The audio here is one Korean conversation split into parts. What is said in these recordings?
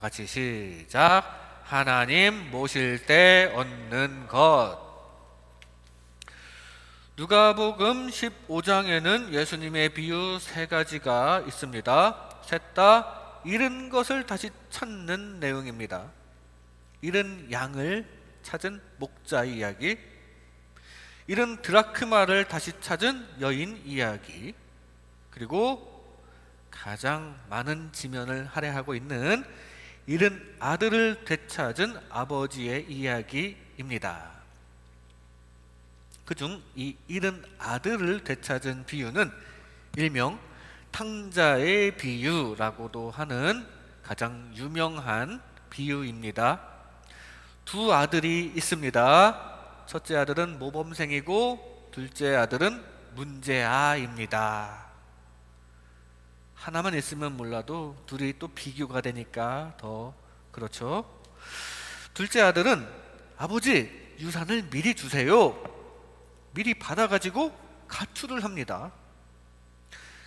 같이 시작. 하나님 모실 때 얻는 것. 누가복음 15장에는 예수님의 비유 세 가지가 있습니다. 셋 다 잃은 것을 다시 찾는 내용입니다. 잃은 양을 찾은 목자 이야기, 잃은 드라크마를 다시 찾은 여인 이야기, 그리고 가장 많은 지면을 할애하고 있는 잃은 아들을 되찾은 아버지의 이야기입니다. 그중 이 잃은 아들을 되찾은 비유는 일명 탕자의 비유라고도 하는 가장 유명한 비유입니다. 두 아들이 있습니다. 첫째 아들은 모범생이고 둘째 아들은 문제아입니다. 하나만 있으면 몰라도 둘이 또 비교가 되니까 더 그렇죠. 둘째 아들은 아버지 유산을 미리 주세요. 미리 받아가지고 가출을 합니다.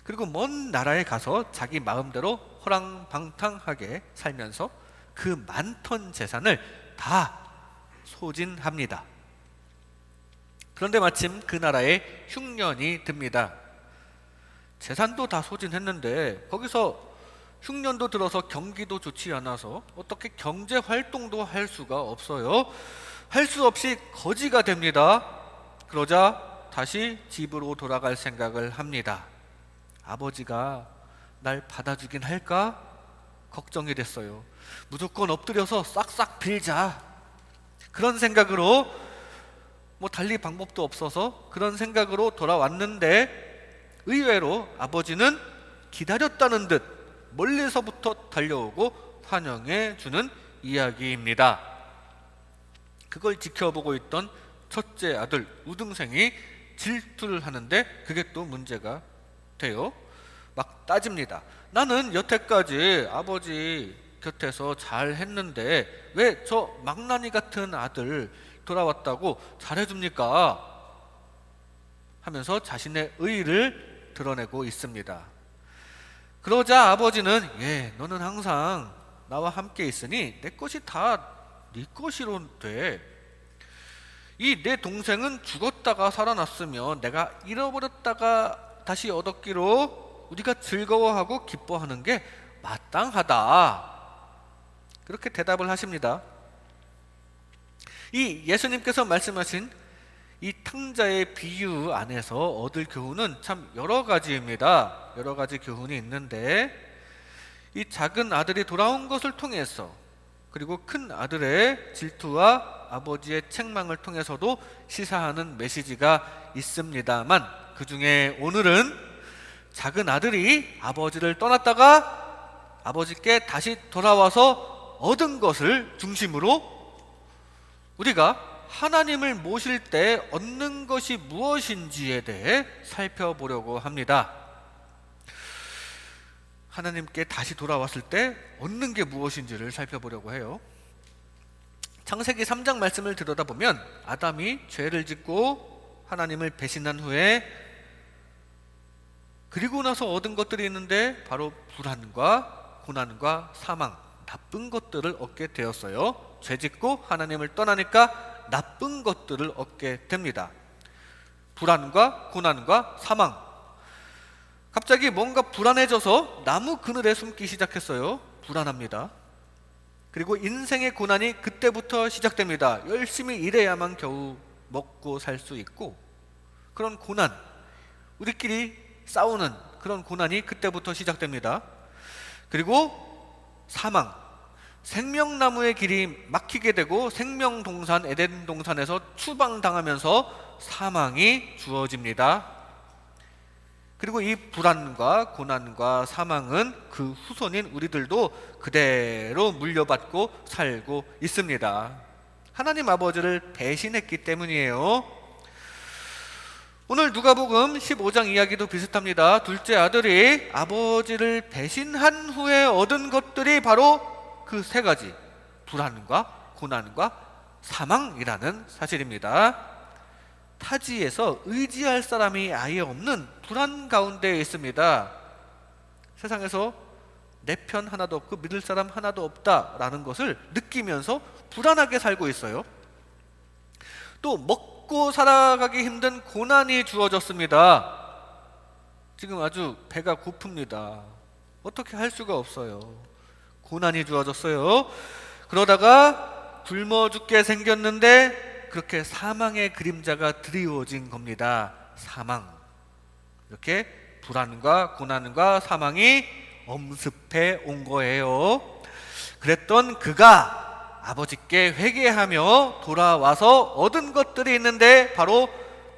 그리고 먼 나라에 가서 자기 마음대로 호랑방탕하게 살면서 그 많던 재산을 다 소진합니다. 그런데 마침 그 나라에 흉년이 듭니다. 재산도 다 소진했는데 거기서 흉년도 들어서 경기도 좋지 않아서 어떻게 경제 활동도 할 수가 없어요. 할 수 없이 거지가 됩니다. 그러자 다시 집으로 돌아갈 생각을 합니다. 아버지가 날 받아주긴 할까? 걱정이 됐어요. 무조건 엎드려서 싹싹 빌자. 그런 생각으로 달리 방법도 없어서 그런 생각으로 돌아왔는데 의외로 아버지는 기다렸다는 듯 멀리서부터 달려오고 환영해 주는 이야기입니다. 그걸 지켜보고 있던 첫째 아들 우등생이 질투를 하는데 그게 또 문제가 돼요. 막 따집니다. 나는 여태까지 아버지 곁에서 잘 했는데 왜 저 망나니 같은 아들 돌아왔다고 잘해줍니까? 하면서 자신의 의의를 드러내고 있습니다. 그러자 아버지는 너는 항상 나와 함께 있으니 내 것이 다 네 것이로 돼. 이 내 동생은 죽었다가 살아났으면 내가 잃어버렸다가 다시 얻었기로 우리가 즐거워하고 기뻐하는 게 마땅하다. 그렇게 대답을 하십니다. 이 예수님께서 말씀하신 이 탕자의 비유 안에서 얻을 교훈은 참 여러 가지입니다. 여러 가지 교훈이 있는데 이 작은 아들이 돌아온 것을 통해서 그리고 큰 아들의 질투와 아버지의 책망을 통해서도 시사하는 메시지가 있습니다만 그 중에 오늘은 작은 아들이 아버지를 떠났다가 아버지께 다시 돌아와서 얻은 것을 중심으로 우리가 하나님을 모실 때 얻는 것이 무엇인지에 대해 살펴보려고 합니다. 하나님께 다시 돌아왔을 때 얻는 게 무엇인지를 살펴보려고 해요. 창세기 3장 말씀을 들여다보면 아담이 죄를 짓고 하나님을 배신한 후에 그리고 나서 얻은 것들이 있는데 바로 불안과 고난과 사망, 나쁜 것들을 얻게 되었어요. 죄 짓고 하나님을 떠나니까 나쁜 것들을 얻게 됩니다. 불안과 고난과 사망. 갑자기 뭔가 불안해져서 나무 그늘에 숨기 시작했어요. 불안합니다. 그리고 인생의 고난이 그때부터 시작됩니다. 열심히 일해야만 겨우 먹고 살 수 있고 그런 고난, 우리끼리 싸우는 그런 고난이 그때부터 시작됩니다. 그리고 사망, 생명나무의 길이 막히게 되고 생명동산 에덴 동산에서 추방당하면서 사망이 주어집니다. 그리고 이 불안과 고난과 사망은 그 후손인 우리들도 그대로 물려받고 살고 있습니다. 하나님 아버지를 배신했기 때문이에요. 오늘 누가복음 15장 이야기도 비슷합니다. 둘째 아들이 아버지를 배신한 후에 얻은 것들이 바로 그 세 가지, 불안과 고난과 사망이라는 사실입니다. 타지에서 의지할 사람이 아예 없는 불안 가운데 있습니다. 세상에서 내 편 하나도 없고 믿을 사람 하나도 없다라는 것을 느끼면서 불안하게 살고 있어요. 또 먹고 살아가기 힘든 고난이 주어졌습니다. 지금 아주 배가 고픕니다. 어떻게 할 수가 없어요. 고난이 주어졌어요. 그러다가 굶어 죽게 생겼는데 그렇게 사망의 그림자가 드리워진 겁니다. 사망. 이렇게 불안과 고난과 사망이 엄습해 온 거예요. 그랬던 그가 아버지께 회개하며 돌아와서 얻은 것들이 있는데 바로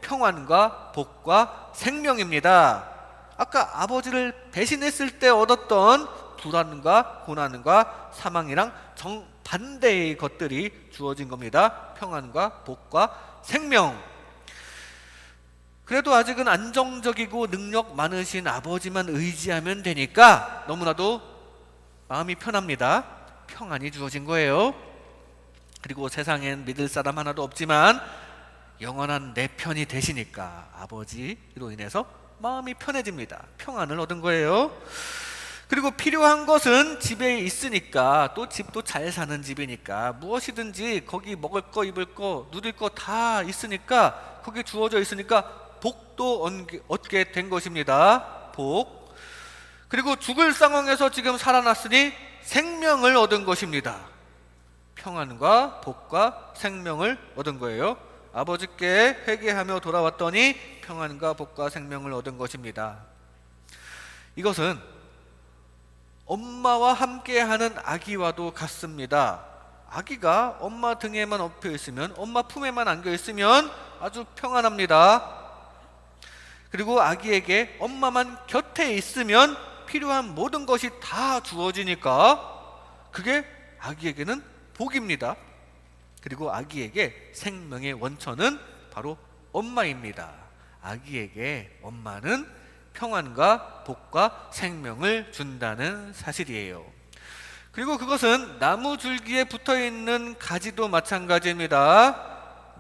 평안과 복과 생명입니다. 아까 아버지를 배신했을 때 얻었던 불안과 고난과 사망이랑 정반대의 것들이 주어진 겁니다. 평안과 복과 생명. 그래도 아직은 안정적이고 능력 많으신 아버지만 의지하면 되니까 너무나도 마음이 편합니다. 평안이 주어진 거예요. 그리고 세상엔 믿을 사람 하나도 없지만 영원한 내 편이 되시니까 아버지로 인해서 마음이 편해집니다. 평안을 얻은 거예요. 그리고 필요한 것은 집에 있으니까, 또 집도 잘 사는 집이니까 무엇이든지 거기 먹을 거 입을 거 누릴 거 다 있으니까, 거기 주어져 있으니까 복도 얻게 된 것입니다. 복. 그리고 죽을 상황에서 지금 살아났으니 생명을 얻은 것입니다. 평안과 복과 생명을 얻은 거예요. 아버지께 회개하며 돌아왔더니 평안과 복과 생명을 얻은 것입니다. 이것은 엄마와 함께하는 아기와도 같습니다. 아기가 엄마 등에만 엎여 있으면, 엄마 품에만 안겨 있으면 아주 평안합니다. 그리고 아기에게 엄마만 곁에 있으면 필요한 모든 것이 다 주어지니까 그게 아기에게는 복입니다. 그리고 아기에게 생명의 원천은 바로 엄마입니다. 아기에게 엄마는 평안과 복과 생명을 준다는 사실이에요. 그리고 그것은 나무 줄기에 붙어있는 가지도 마찬가지입니다.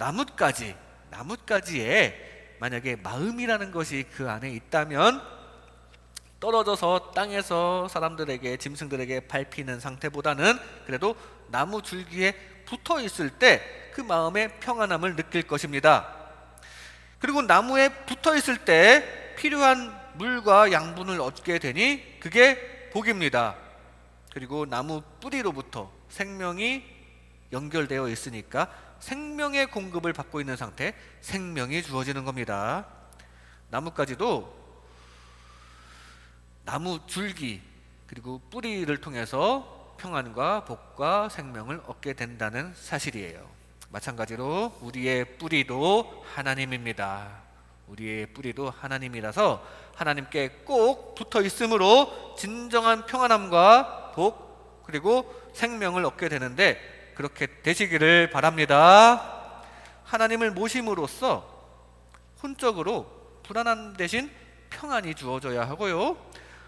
나뭇가지에 만약에 마음이라는 것이 그 안에 있다면 떨어져서 땅에서 사람들에게, 짐승들에게 밟히는 상태보다는 그래도 나무 줄기에 붙어 있을 때 그 마음의 평안함을 느낄 것입니다. 그리고 나무에 붙어 있을 때 필요한 물과 양분을 얻게 되니 그게 복입니다. 그리고 나무 뿌리로부터 생명이 연결되어 있으니까 생명의 공급을 받고 있는 상태, 생명이 주어지는 겁니다. 나뭇가지도 나무 줄기 그리고 뿌리를 통해서 평안과 복과 생명을 얻게 된다는 사실이에요. 마찬가지로 우리의 뿌리도 하나님입니다. 우리의 뿌리도 하나님이라서 하나님께 꼭 붙어 있으므로 진정한 평안함과 복 그리고 생명을 얻게 되는데 그렇게 되시기를 바랍니다. 하나님을 모심으로써 혼적으로 불안함 대신 평안이 주어져야 하고요.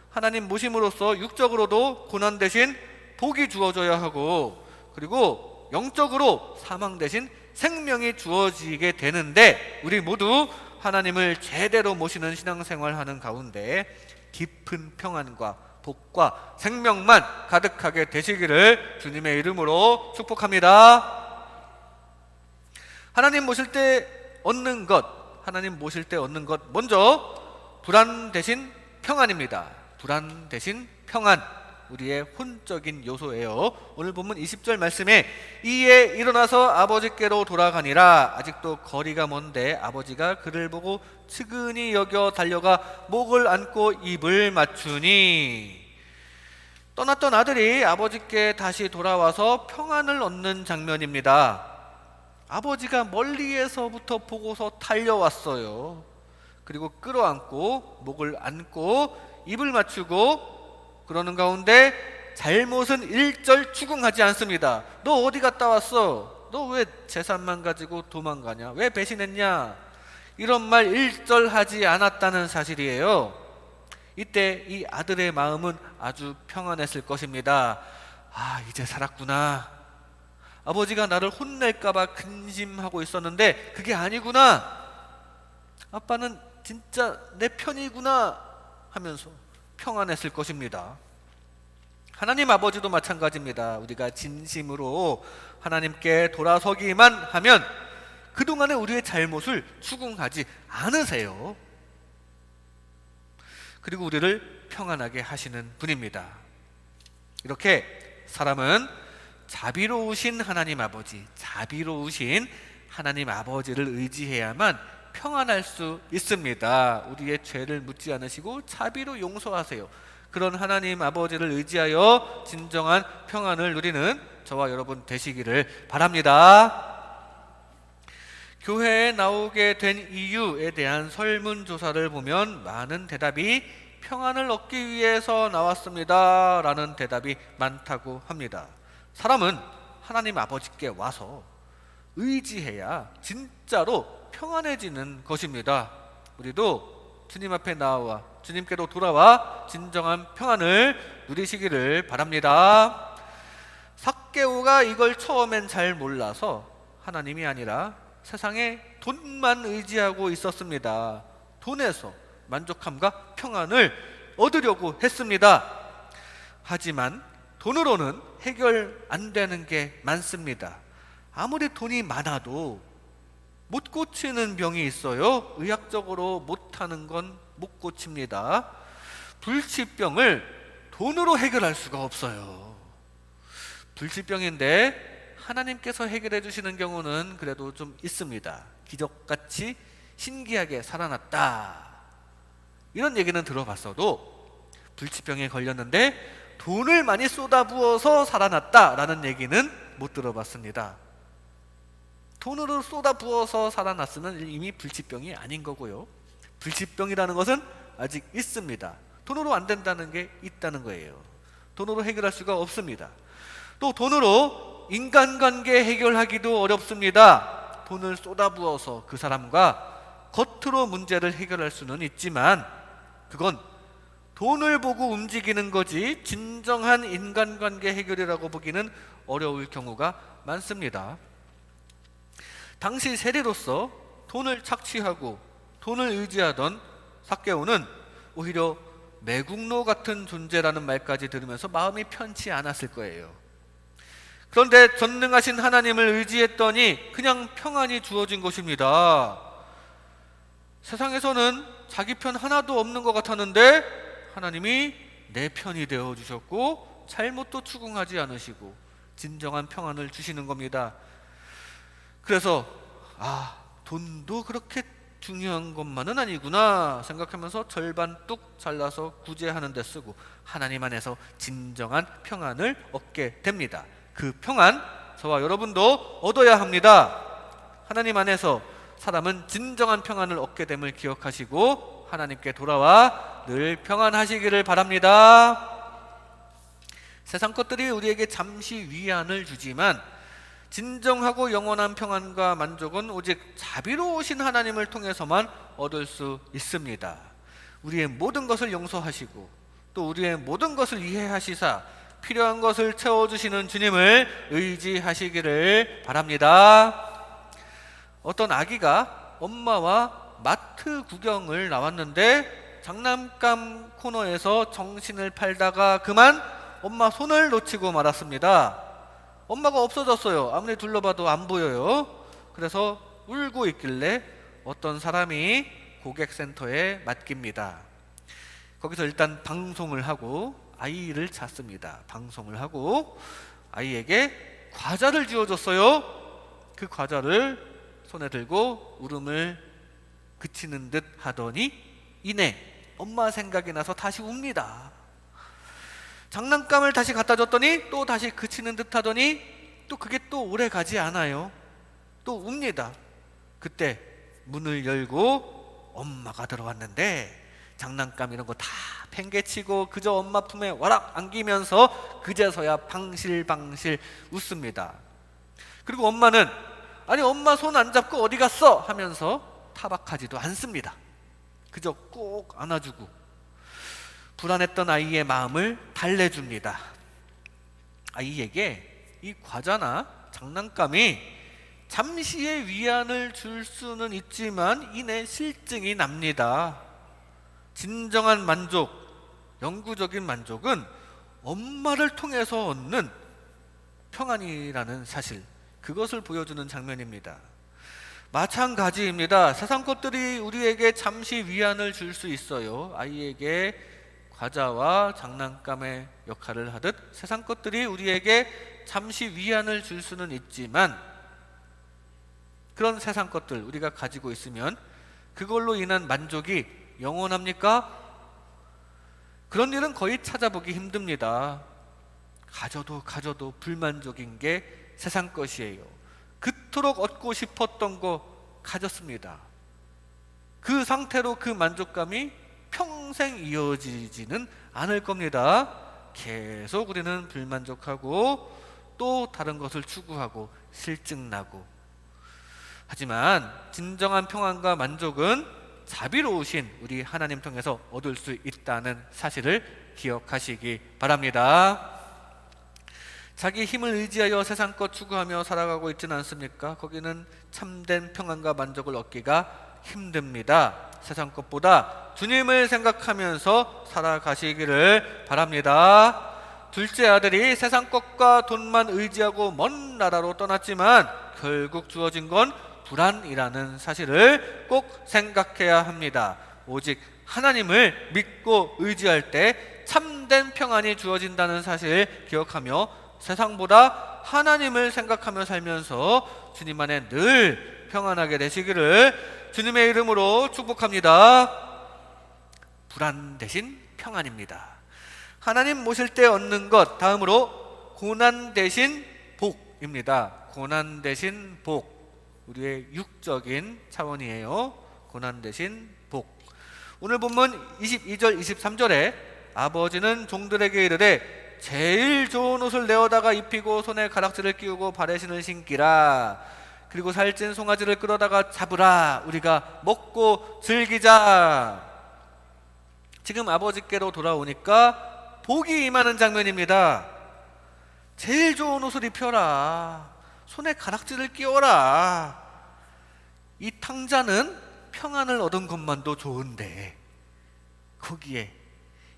하나님 모심으로써 육적으로도 고난 대신 복이 주어져야 하고, 그리고 영적으로 사망 대신 생명이 주어지게 되는데 우리 모두 하나님을 제대로 모시는 신앙생활하는 가운데 깊은 평안과 복과 생명만 가득하게 되시기를 주님의 이름으로 축복합니다. 하나님 모실 때 얻는 것, 먼저 불안 대신 평안입니다. 불안 대신 평안, 우리의 혼적인 요소예요. 오늘 본문 20절 말씀에 이에 일어나서 아버지께로 돌아가니라. 아직도 거리가 먼데 아버지가 그를 보고 측은히 여겨 달려가 목을 안고 입을 맞추니. 떠났던 아들이 아버지께 다시 돌아와서 평안을 얻는 장면입니다. 아버지가 멀리에서부터 보고서 달려왔어요. 그리고 끌어안고 목을 안고 입을 맞추고 그러는 가운데 잘못은 일절 추궁하지 않습니다. 너 어디 갔다 왔어? 너 왜 재산만 가지고 도망가냐? 왜 배신했냐? 이런 말 일절 하지 않았다는 사실이에요. 이때 이 아들의 마음은 아주 평안했을 것입니다. 아, 이제 살았구나. 아버지가 나를 혼낼까봐 근심하고 있었는데 그게 아니구나. 아빠는 진짜 내 편이구나 하면서 평안했을 것입니다. 하나님 아버지도 마찬가지입니다. 우리가 진심으로 하나님께 돌아서기만 하면 그동안의 우리의 잘못을 추궁하지 않으세요. 그리고 우리를 평안하게 하시는 분입니다. 이렇게 사람은 자비로우신 하나님 아버지를 의지해야만 평안할 수 있습니다. 우리의 죄를 묻지 않으시고 자비로 용서하세요. 그런 하나님 아버지를 의지하여 진정한 평안을 누리는 저와 여러분 되시기를 바랍니다. 교회에 나오게 된 이유에 대한 설문조사를 보면 많은 대답이 평안을 얻기 위해서 나왔습니다 라는 대답이 많다고 합니다. 사람은 하나님 아버지께 와서 의지해야 진짜로 평안해지는 것입니다. 우리도 주님 앞에 나와 주님께로 돌아와 진정한 평안을 누리시기를 바랍니다. 삭개오가 이걸 처음엔 잘 몰라서 하나님이 아니라 세상에 돈만 의지하고 있었습니다. 돈에서 만족함과 평안을 얻으려고 했습니다. 하지만 돈으로는 해결 안 되는 게 많습니다. 아무리 돈이 많아도 못 고치는 병이 있어요. 의학적으로 못하는 건 못 고칩니다. 불치병을 돈으로 해결할 수가 없어요. 불치병인데 하나님께서 해결해 주시는 경우는 그래도 좀 있습니다. 기적같이 신기하게 살아났다, 이런 얘기는 들어봤어도 불치병에 걸렸는데 돈을 많이 쏟아부어서 살아났다라는 얘기는 못 들어봤습니다. 돈으로 쏟아부어서 살아났으면 이미 불치병이 아닌 거고요. 불치병이라는 것은 아직 있습니다. 돈으로 안 된다는 게 있다는 거예요. 돈으로 해결할 수가 없습니다. 또 돈으로 인간관계 해결하기도 어렵습니다. 돈을 쏟아부어서 그 사람과 겉으로 문제를 해결할 수는 있지만 그건 돈을 보고 움직이는 거지 진정한 인간관계 해결이라고 보기는 어려울 경우가 많습니다. 당시 세리로서 돈을 착취하고 돈을 의지하던 삭개오는 오히려 매국노 같은 존재라는 말까지 들으면서 마음이 편치 않았을 거예요. 그런데 전능하신 하나님을 의지했더니 그냥 평안이 주어진 것입니다. 세상에서는 자기 편 하나도 없는 것 같았는데 하나님이 내 편이 되어주셨고 잘못도 추궁하지 않으시고 진정한 평안을 주시는 겁니다. 그래서 돈도 그렇게 중요한 것만은 아니구나 생각하면서 절반 뚝 잘라서 구제하는 데 쓰고 하나님 안에서 진정한 평안을 얻게 됩니다. 그 평안 저와 여러분도 얻어야 합니다. 하나님 안에서 사람은 진정한 평안을 얻게 됨을 기억하시고 하나님께 돌아와 늘 평안하시기를 바랍니다. 세상 것들이 우리에게 잠시 위안을 주지만 진정하고 영원한 평안과 만족은 오직 자비로우신 하나님을 통해서만 얻을 수 있습니다. 우리의 모든 것을 용서하시고 또 우리의 모든 것을 이해하시사 필요한 것을 채워주시는 주님을 의지하시기를 바랍니다. 어떤 아기가 엄마와 마트 구경을 나왔는데 장난감 코너에서 정신을 팔다가 그만 엄마 손을 놓치고 말았습니다. 엄마가 없어졌어요. 아무리 둘러봐도 안 보여요. 그래서 울고 있길래 어떤 사람이 고객센터에 맡깁니다. 거기서 일단 방송을 하고 아이를 찾습니다. 방송을 하고 아이에게 과자를 쥐어줬어요. 그 과자를 손에 들고 울음을 그치는 듯 하더니 이내 엄마 생각이 나서 다시 웁니다. 장난감을 다시 갖다 줬더니 또 다시 그치는 듯 하더니 또 그게 또 오래 가지 않아요. 또 웁니다. 그때 문을 열고 엄마가 들어왔는데 장난감 이런 거 다 팽개치고 그저 엄마 품에 와락 안기면서 그제서야 방실방실 웃습니다. 그리고 엄마는 아니 엄마 손 안 잡고 어디 갔어? 하면서 타박하지도 않습니다. 그저 꼭 안아주고 불안했던 아이의 마음을 달래줍니다. 아이에게 이 과자나 장난감이 잠시의 위안을 줄 수는 있지만 이내 실증이 납니다. 진정한 만족, 영구적인 만족은 엄마를 통해서 얻는 평안이라는 사실, 그것을 보여주는 장면입니다. 마찬가지입니다. 세상 것들이 우리에게 잠시 위안을 줄 수 있어요. 아이에게 과자와 장난감의 역할을 하듯 세상 것들이 우리에게 잠시 위안을 줄 수는 있지만, 그런 세상 것들 우리가 가지고 있으면 그걸로 인한 만족이 영원합니까? 그런 일은 거의 찾아보기 힘듭니다. 가져도 불만족인 게 세상 것이에요. 그토록 얻고 싶었던 거 가졌습니다. 그 상태로 그 만족감이 평생 이어지지는 않을 겁니다. 계속 우리는 불만족하고 또 다른 것을 추구하고 실증나고. 하지만 진정한 평안과 만족은 자비로우신 우리 하나님 통해서 얻을 수 있다는 사실을 기억하시기 바랍니다. 자기 힘을 의지하여 세상 것 추구하며 살아가고 있지는 않습니까? 거기는 참된 평안과 만족을 얻기가 힘듭니다. 세상 것보다 주님을 생각하면서 살아가시기를 바랍니다. 둘째 아들이 세상 것과 돈만 의지하고 먼 나라로 떠났지만 결국 주어진 건 불안이라는 사실을 꼭 생각해야 합니다. 오직 하나님을 믿고 의지할 때 참된 평안이 주어진다는 사실 기억하며 세상보다 하나님을 생각하며 살면서 주님 안에 늘 평안하게 되시기를 주님의 이름으로 축복합니다. 불안 대신 평안입니다. 하나님 모실 때 얻는 것, 다음으로 고난 대신 복입니다. 고난 대신 복, 우리의 육적인 차원이에요. 고난 대신 복. 오늘 본문 22절 23절에 아버지는 종들에게 이르되 제일 좋은 옷을 내어다가 입히고 손에 가락지를 끼우고 발에 신을 신기라. 그리고 살찐 송아지를 끌어다가 잡으라. 우리가 먹고 즐기자. 지금 아버지께로 돌아오니까 복이 임하는 장면입니다. 제일 좋은 옷을 입혀라. 손에 가락지를 끼워라. 이 탕자는 평안을 얻은 것만도 좋은데 거기에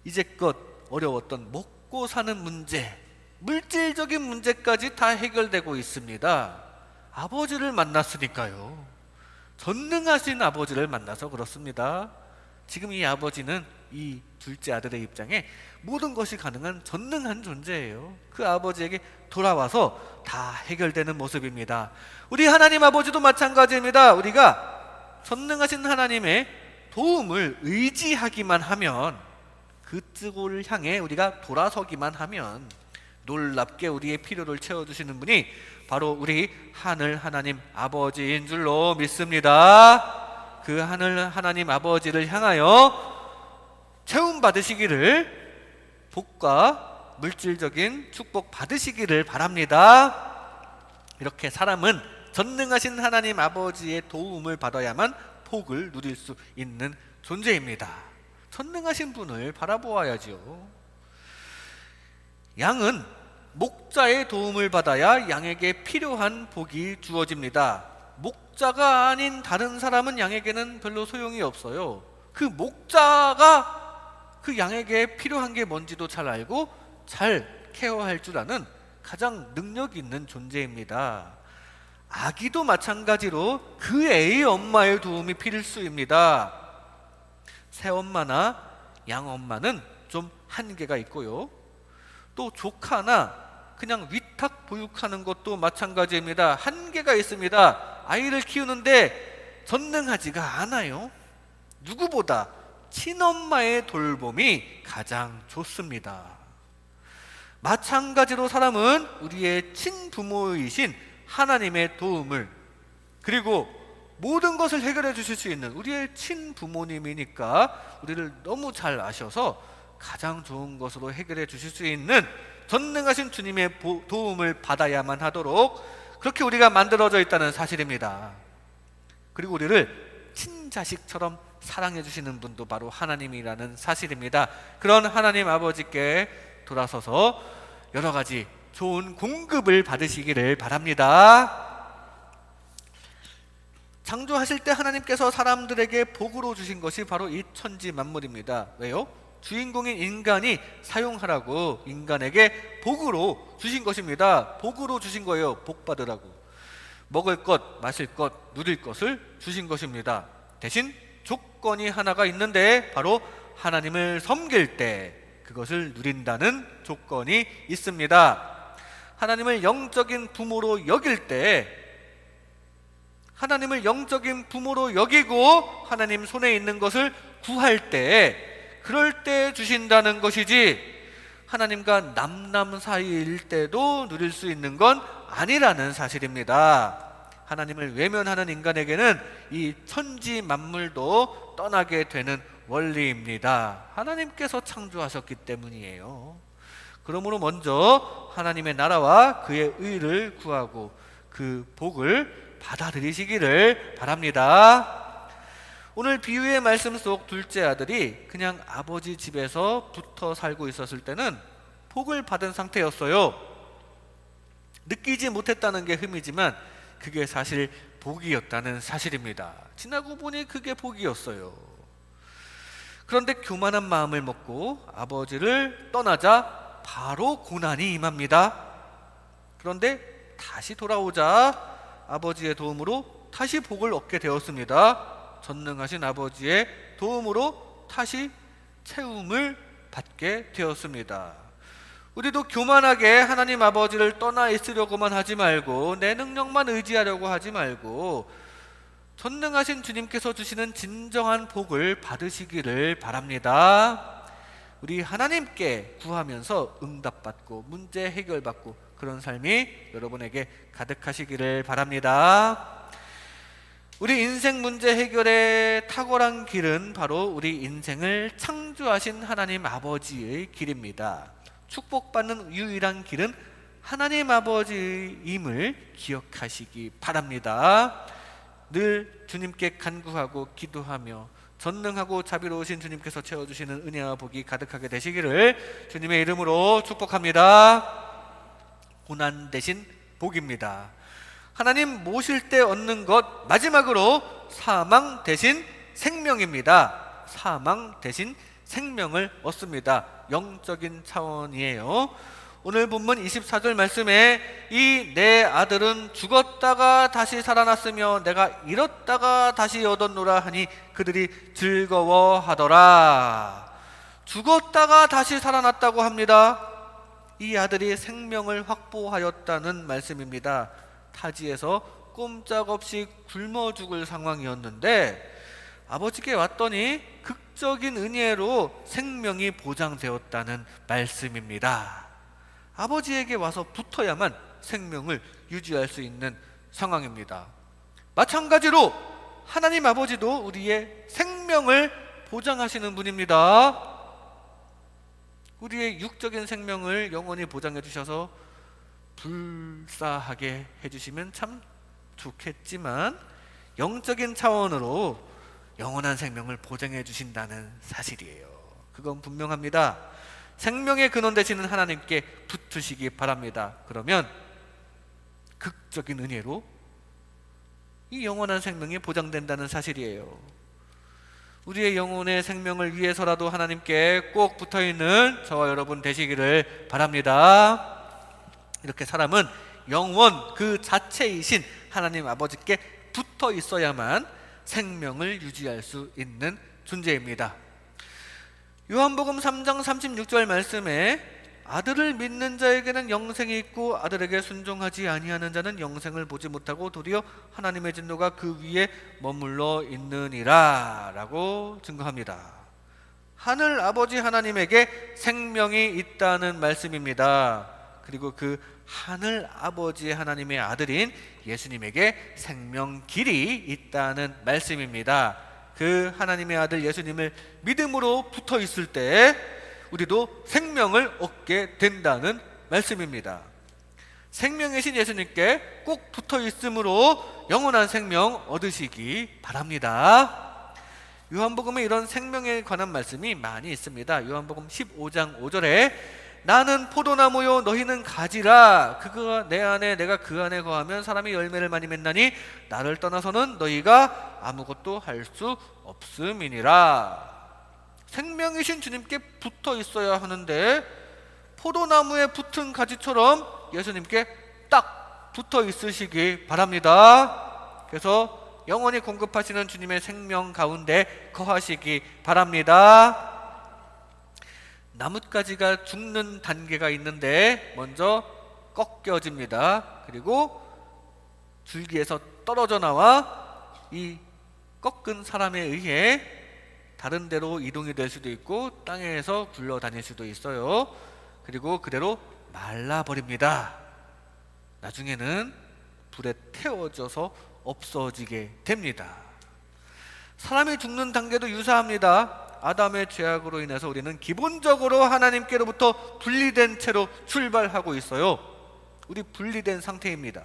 이제껏 어려웠던 먹고 사는 문제, 물질적인 문제까지 다 해결되고 있습니다. 아버지를 만났으니까요. 전능하신 아버지를 만나서 그렇습니다. 지금 이 아버지는 이 둘째 아들의 입장에 모든 것이 가능한 전능한 존재예요. 그 아버지에게 돌아와서 다 해결되는 모습입니다. 우리 하나님 아버지도 마찬가지입니다. 우리가 전능하신 하나님의 도움을 의지하기만 하면, 그 뜻을 향해 우리가 돌아서기만 하면 놀랍게 우리의 필요를 채워주시는 분이 바로 우리 하늘 하나님 아버지인 줄로 믿습니다. 그 하늘 하나님 아버지를 향하여 채움받으시기를, 복과 물질적인 축복 받으시기를 바랍니다. 이렇게 사람은 전능하신 하나님 아버지의 도움을 받아야만 복을 누릴 수 있는 존재입니다. 전능하신 분을 바라보아야죠. 양은 목자의 도움을 받아야 양에게 필요한 복이 주어집니다. 목자가 아닌 다른 사람은 양에게는 별로 소용이 없어요. 그 목자가 그 양에게 필요한 게 뭔지도 잘 알고 잘 케어할 줄 아는 가장 능력 있는 존재입니다. 아기도 마찬가지로 그 애의 엄마의 도움이 필수입니다. 새엄마나 양엄마는 좀 한계가 있고요. 또 조카나 그냥 위탁 보육하는 것도 마찬가지입니다. 한계가 있습니다. 아이를 키우는데 전능하지가 않아요. 누구보다 친엄마의 돌봄이 가장 좋습니다. 마찬가지로 사람은 우리의 친부모이신 하나님의 도움을, 그리고 모든 것을 해결해 주실 수 있는 우리의 친부모님이니까 우리를 너무 잘 아셔서 가장 좋은 것으로 해결해 주실 수 있는 전능하신 주님의 도움을 받아야만 하도록 그렇게 우리가 만들어져 있다는 사실입니다. 그리고 우리를 친자식처럼 사랑해 주시는 분도 바로 하나님이라는 사실입니다. 그런 하나님 아버지께 돌아서서 여러 가지 좋은 공급을 받으시기를 바랍니다. 창조하실 때 하나님께서 사람들에게 복으로 주신 것이 바로 이 천지 만물입니다. 왜요? 주인공인 인간이 사용하라고 인간에게 복으로 주신 것입니다. 복으로 주신 거예요. 복 받으라고. 먹을 것, 마실 것, 누릴 것을 주신 것입니다. 대신 조건이 하나가 있는데 바로 하나님을 섬길 때 그것을 누린다는 조건이 있습니다. 하나님을 영적인 부모로 여길 때, 하나님을 영적인 부모로 여기고 하나님 손에 있는 것을 구할 때, 그럴 때 주신다는 것이지 하나님과 남남 사이일 때도 누릴 수 있는 건 아니라는 사실입니다. 하나님을 외면하는 인간에게는 이 천지 만물도 떠나게 되는 원리입니다. 하나님께서 창조하셨기 때문이에요. 그러므로 먼저 하나님의 나라와 그의 의를 구하고 그 복을 받아들이시기를 바랍니다. 오늘 비유의 말씀 속 둘째 아들이 그냥 아버지 집에서 붙어 살고 있었을 때는 복을 받은 상태였어요. 느끼지 못했다는 게 흠이지만 그게 사실 복이었다는 사실입니다. 지나고 보니 그게 복이었어요. 그런데 교만한 마음을 먹고 아버지를 떠나자 바로 고난이 임합니다. 그런데 다시 돌아오자 아버지의 도움으로 다시 복을 얻게 되었습니다. 전능하신 아버지의 도움으로 다시 채움을 받게 되었습니다. 우리도 교만하게 하나님 아버지를 떠나 있으려고만 하지 말고 내 능력만 의지하려고 하지 말고 전능하신 주님께서 주시는 진정한 복을 받으시기를 바랍니다. 우리 하나님께 구하면서 응답받고 문제 해결받고 그런 삶이 여러분에게 가득하시기를 바랍니다. 우리 인생 문제 해결의 탁월한 길은 바로 우리 인생을 창조하신 하나님 아버지의 길입니다. 축복받는 유일한 길은 하나님 아버지임을 기억하시기 바랍니다. 늘 주님께 간구하고 기도하며 전능하고 자비로우신 주님께서 채워주시는 은혜와 복이 가득하게 되시기를 주님의 이름으로 축복합니다. 고난 대신 복입니다. 하나님 모실 때 얻는 것, 마지막으로 사망 대신 생명입니다. 사망 대신 생명을 얻습니다. 영적인 차원이에요. 오늘 본문 24절 말씀에 이 내 아들은 죽었다가 다시 살아났으며 내가 잃었다가 다시 얻었노라 하니 그들이 즐거워하더라. 죽었다가 다시 살아났다고 합니다. 이 아들이 생명을 확보하였다는 말씀입니다. 타지에서 꼼짝없이 굶어 죽을 상황이었는데 아버지께 왔더니 극적인 은혜로 생명이 보장되었다는 말씀입니다. 아버지에게 와서 붙어야만 생명을 유지할 수 있는 상황입니다. 마찬가지로 하나님 아버지도 우리의 생명을 보장하시는 분입니다. 우리의 육적인 생명을 영원히 보장해 주셔서 불사하게 해주시면 참 좋겠지만 영적인 차원으로 영원한 생명을 보장해 주신다는 사실이에요. 그건 분명합니다. 생명의 근원 되시는 하나님께 붙으시기 바랍니다. 그러면 극적인 은혜로 이 영원한 생명이 보장된다는 사실이에요. 우리의 영혼의 생명을 위해서라도 하나님께 꼭 붙어있는 저와 여러분 되시기를 바랍니다. 이렇게 사람은 영원 그 자체이신 하나님 아버지께 붙어 있어야만 생명을 유지할 수 있는 존재입니다. 요한복음 3장 36절 말씀에 아들을 믿는 자에게는 영생이 있고 아들에게 순종하지 아니하는 자는 영생을 보지 못하고 도리어 하나님의 진노가 그 위에 머물러 있느니라 라고 증거합니다. 하늘 아버지 하나님에게 생명이 있다는 말씀입니다. 그리고 그 하늘 아버지 하나님의 아들인 예수님에게 생명길이 있다는 말씀입니다. 그 하나님의 아들 예수님을 믿음으로 붙어 있을 때 우리도 생명을 얻게 된다는 말씀입니다. 생명이신 예수님께 꼭 붙어 있음으로 영원한 생명 얻으시기 바랍니다. 요한복음에 이런 생명에 관한 말씀이 많이 있습니다. 요한복음 15장 5절에 나는 포도나무요 너희는 가지라. 그가 내 안에 내가 그 안에 거하면 사람이 열매를 많이 맺나니 나를 떠나서는 너희가 아무것도 할 수 없음이니라. 생명이신 주님께 붙어 있어야 하는데 포도나무에 붙은 가지처럼 예수님께 딱 붙어 있으시기 바랍니다. 그래서 영원히 공급하시는 주님의 생명 가운데 거하시기 바랍니다. 나뭇가지가 죽는 단계가 있는데 먼저 꺾여집니다. 그리고 줄기에서 떨어져 나와 이 꺾은 사람에 의해 다른 데로 이동이 될 수도 있고 땅에서 굴러다닐 수도 있어요. 그리고 그대로 말라버립니다. 나중에는 불에 태워져서 없어지게 됩니다. 사람이 죽는 단계도 유사합니다. 아담의 죄악으로 인해서 우리는 기본적으로 하나님께로부터 분리된 채로 출발하고 있어요. 우리 분리된 상태입니다.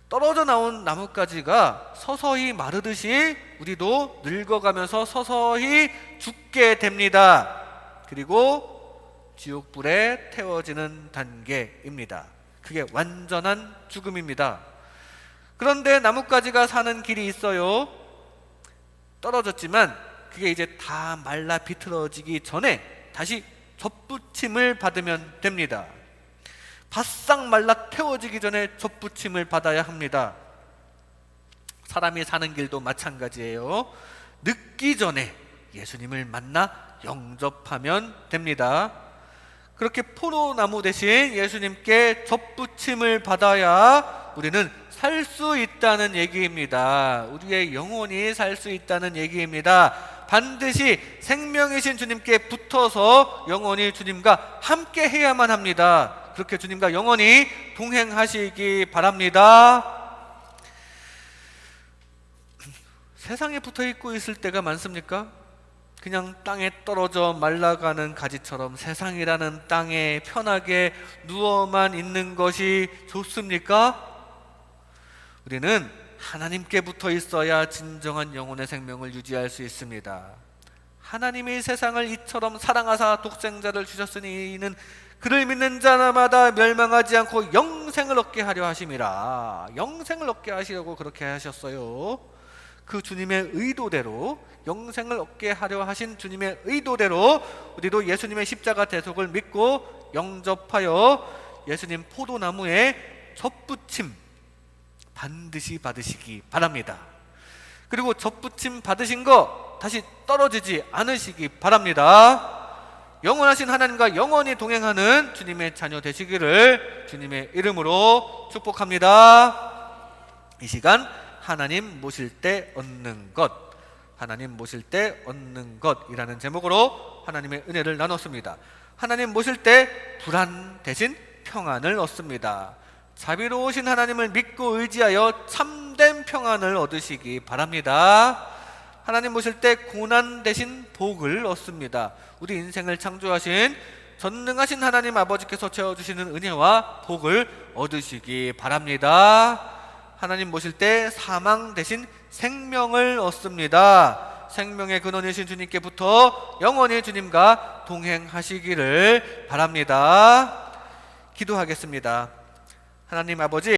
떨어져 나온 나뭇가지가 서서히 마르듯이 우리도 늙어가면서 서서히 죽게 됩니다. 그리고 지옥불에 태워지는 단계입니다. 그게 완전한 죽음입니다. 그런데 나뭇가지가 사는 길이 있어요. 떨어졌지만 그게 이제 다 말라 비틀어지기 전에 다시 접붙임을 받으면 됩니다. 바싹 말라 태워지기 전에 접붙임을 받아야 합니다. 사람이 사는 길도 마찬가지예요. 늙기 전에 예수님을 만나 영접하면 됩니다. 그렇게 포도나무 대신 예수님께 접붙임을 받아야 우리는 살 수 있다는 얘기입니다. 우리의 영혼이 살 수 있다는 얘기입니다. 반드시 생명이신 주님께 붙어서 영원히 주님과 함께 해야만 합니다. 그렇게 주님과 영원히 동행하시기 바랍니다. 세상에 붙어 있고 있을 때가 많습니까? 그냥 땅에 떨어져 말라가는 가지처럼 세상이라는 땅에 편하게 누워만 있는 것이 좋습니까? 우리는 하나님께 붙어 있어야 진정한 영혼의 생명을 유지할 수 있습니다. 하나님이 세상을 이처럼 사랑하사 독생자를 주셨으니 이는 그를 믿는 자마다 멸망하지 않고 영생을 얻게 하려 하심이라. 영생을 얻게 하시려고 그렇게 하셨어요. 그 주님의 의도대로, 영생을 얻게 하려 하신 주님의 의도대로 우리도 예수님의 십자가 대속을 믿고 영접하여 예수님 포도나무에 접붙임 반드시 받으시기 바랍니다. 그리고 접붙임 받으신 거 다시 떨어지지 않으시기 바랍니다. 영원하신 하나님과 영원히 동행하는 주님의 자녀 되시기를 주님의 이름으로 축복합니다. 이 시간 하나님 모실 때 얻는 것, 하나님 모실 때 얻는 것이라는 제목으로 하나님의 은혜를 나눴습니다. 하나님 모실 때 불안 대신 평안을 얻습니다. 자비로우신 하나님을 믿고 의지하여 참된 평안을 얻으시기 바랍니다. 하나님 모실 때 고난 대신 복을 얻습니다. 우리 인생을 창조하신 전능하신 하나님 아버지께서 채워주시는 은혜와 복을 얻으시기 바랍니다. 하나님 모실 때 사망 대신 생명을 얻습니다. 생명의 근원이신 주님께 붙어 영원히 주님과 동행하시기를 바랍니다. 기도하겠습니다. 하나님 아버지,